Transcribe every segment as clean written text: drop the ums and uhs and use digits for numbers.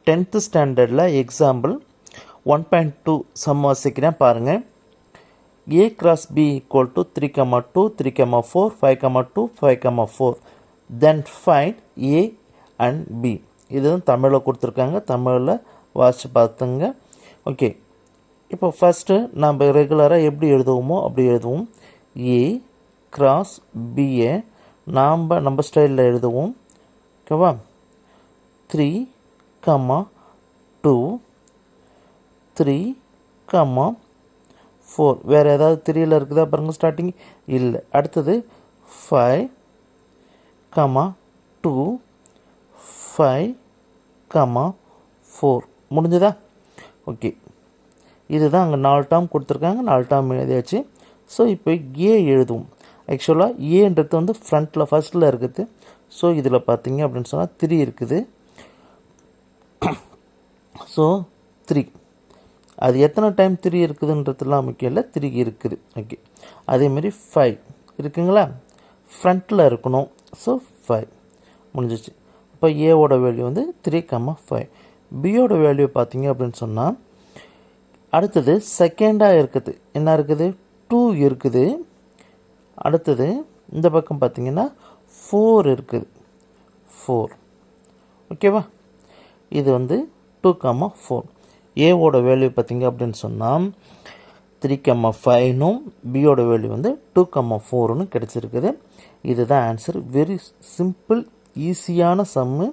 10th ஸ்டாண்டர்டில் example 1.2 some வாசிக்கிறேன் பாருங்கள். A cross B equal to 3, 2, 3, 4, 5, 2, 5, 4. Then find A and B. இதுதான் தமிழில் கொடுத்துருக்காங்க. தமிழில் வாசித்து பார்த்துங்க. ஓகே, இப்போ ஃபஸ்ட்டு நம்ம ரெகுலராக எப்படி எழுதுவோமோ அப்படி எழுதுவோம். A cross Bயை நம்ம ஸ்டைலில் எழுதுவோம். ஓகேவா? 3, 2, 3, 4. வேறு ஏதாவது 3ல் இருக்குதா பாருங்கள் ஸ்டார்டிங்? இல்லை. அடுத்தது 5, 2, 5, 4. முடிஞ்சதா? ஓகே, இதுதான் அங்கே 4 டேர்ம் கொடுத்துருக்காங்க. 4 டேர்ம் எழுதியாச்சு. ஸோ இப்போ ஏ எழுதுவோம். ஆக்சுவலாக ஏன்றது வந்து ஃப்ரண்ட்டில் ஃபஸ்ட்டில் இருக்குது. ஸோ இதில் பார்த்தீங்க அப்படின்னு சொன்னால் 3 இருக்குது. ஸோ 3 அது எத்தனை டைம் 3 இருக்குதுன்றதுலாம் முக்கியம் இல்லை, 3 இருக்குது. ஓகே, அதேமாரி 5 இருக்குங்களா? ஃப்ரண்ட்டில் இருக்கணும். ஸோ 5 முடிஞ்சிச்சு. இப்போ ஏவோட வேல்யூ வந்து 3, 5. பியோட வேல்யூ பார்த்தீங்க அப்படின்னு சொன்னால் அடுத்தது செகண்டாக இருக்குது. என்ன இருக்குது? 2 இருக்குது. அடுத்தது இந்த பக்கம் பார்த்தீங்கன்னா 4 இருக்குது. 4. ஓகேவா? இது வந்து 2, 4. ஏவோட வேல்யூ பார்த்தீங்க அப்படின்னு சொன்னால் 3, 5னும் பியோட வேல்யூ வந்து 2, 4ன்னு கிடச்சிருக்குது. இதுதான் ஆன்சர். வெரி சிம்பிள், ஈஸியான சம்மு.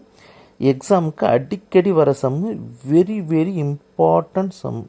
எக்ஸாமுக்கு அடிக்கடி வர sum. Very very important some.